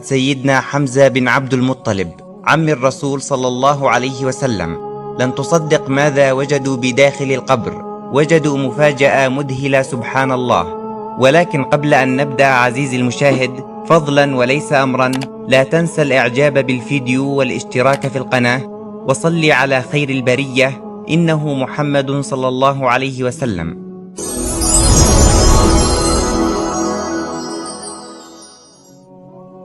سيدنا حمزة بن عبد المطلب عم الرسول صلى الله عليه وسلم. لن تصدق ماذا وجدوا بداخل القبر. وجدوا مفاجأة مذهلة سبحان الله. ولكن قبل أن نبدأ عزيزي المشاهد، فضلا وليس أمرا، لا تنسى الإعجاب بالفيديو والاشتراك في القناة، وصل على خير البرية إنه محمد صلى الله عليه وسلم.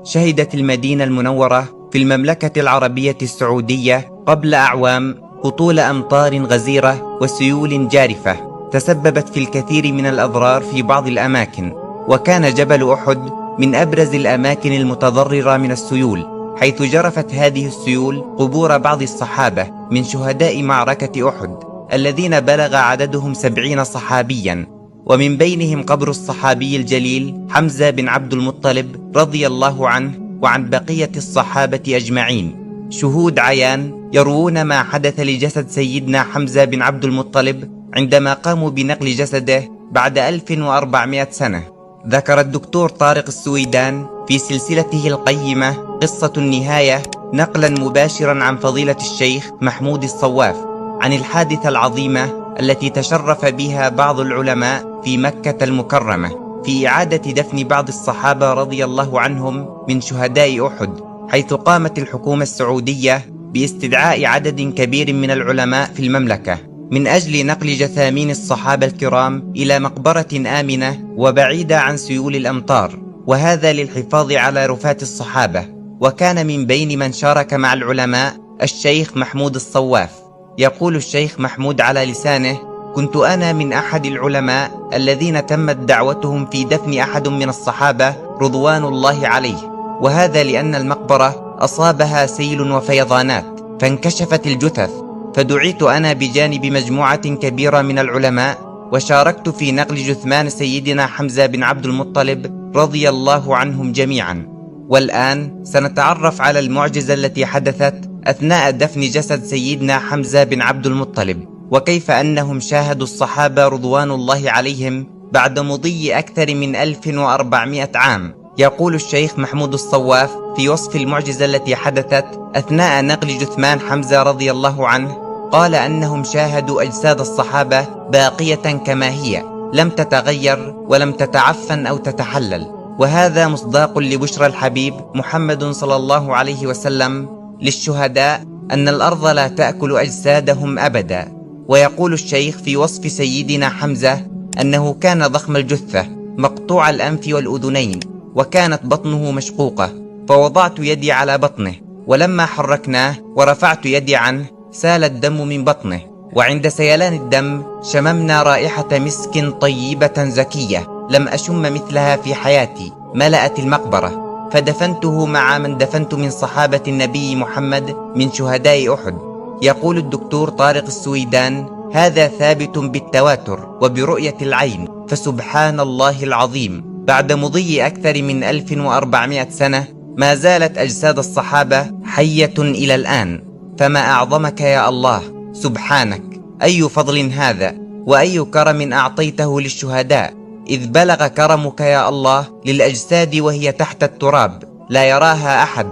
شهدت المدينة المنورة في المملكة العربية السعودية قبل أعوام هطول أمطار غزيرة وسيول جارفة تسببت في الكثير من الأضرار في بعض الأماكن، وكان جبل أحد من أبرز الأماكن المتضررة من السيول، حيث جرفت هذه السيول قبور بعض الصحابة من شهداء معركة أحد الذين بلغ عددهم 70 صحابيا، ومن بينهم قبر الصحابي الجليل حمزة بن عبد المطلب رضي الله عنه وعن بقية الصحابة أجمعين. شهود عيان يروون ما حدث لجسد سيدنا حمزة بن عبد المطلب عندما قاموا بنقل جسده بعد 1400 سنة. ذكر الدكتور طارق السويدان في سلسلته القيمة قصة النهاية نقلا مباشرا عن فضيلة الشيخ محمود الصواف عن الحادثة العظيمة التي تشرف بها بعض العلماء في مكة المكرمة في إعادة دفن بعض الصحابة رضي الله عنهم من شهداء أحد، حيث قامت الحكومة السعودية باستدعاء عدد كبير من العلماء في المملكة من أجل نقل جثامين الصحابة الكرام إلى مقبرة آمنة وبعيدة عن سيول الأمطار، وهذا للحفاظ على رفات الصحابة. وكان من بين من شارك مع العلماء الشيخ محمود الصواف. يقول الشيخ محمود على لسانه: كنت أنا من أحد العلماء الذين تمت دعوتهم في دفن أحد من الصحابة رضوان الله عليه، وهذا لأن المقبرة أصابها سيل وفيضانات فانكشفت الجثث، فدعيت أنا بجانب مجموعة كبيرة من العلماء وشاركت في نقل جثمان سيدنا حمزة بن عبد المطلب رضي الله عنهم جميعا. والآن سنتعرف على المعجزة التي حدثت أثناء دفن جسد سيدنا حمزة بن عبد المطلب، وكيف أنهم شاهدوا الصحابة رضوان الله عليهم بعد مضي أكثر من 1400 عام. يقول الشيخ محمود الصواف في وصف المعجزة التي حدثت أثناء نقل جثمان حمزة رضي الله عنه، قال أنهم شاهدوا أجساد الصحابة باقية كما هي، لم تتغير ولم تتعفن أو تتحلل، وهذا مصداق لبشرى الحبيب محمد صلى الله عليه وسلم للشهداء أن الأرض لا تأكل أجسادهم أبدا. ويقول الشيخ في وصف سيدنا حمزة أنه كان ضخم الجثة مقطوع الأنف والأذنين، وكانت بطنه مشقوقة، فوضعت يدي على بطنه، ولما حركناه ورفعت يدي عنه سال الدم من بطنه، وعند سيلان الدم شممنا رائحة مسك طيبة زكية لم أشم مثلها في حياتي، ملأت المقبرة، فدفنته مع من دفنت من صحابة النبي محمد من شهداء أحد. يقول الدكتور طارق السويدان: هذا ثابت بالتواتر وبرؤية العين، فسبحان الله العظيم، بعد مضي أكثر من 1400 سنة ما زالت أجساد الصحابة حية إلى الآن. فما أعظمك يا الله، سبحانك، أي فضل هذا، وأي كرم أعطيته للشهداء، إذ بلغ كرمك يا الله للأجساد وهي تحت التراب لا يراها أحد،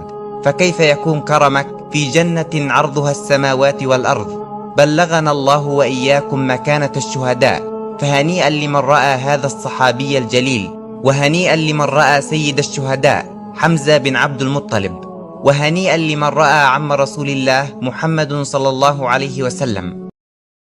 فكيف يكون كرمك في جنة عرضها السماوات والأرض؟ بلغنا الله وإياكم مكانة الشهداء. فهنيئا لمن رأى هذا الصحابي الجليل، وهنيئا لمن رأى سيد الشهداء حمزة بن عبد المطلب، وهنيئا لمن رأى عم رسول الله محمد صلى الله عليه وسلم.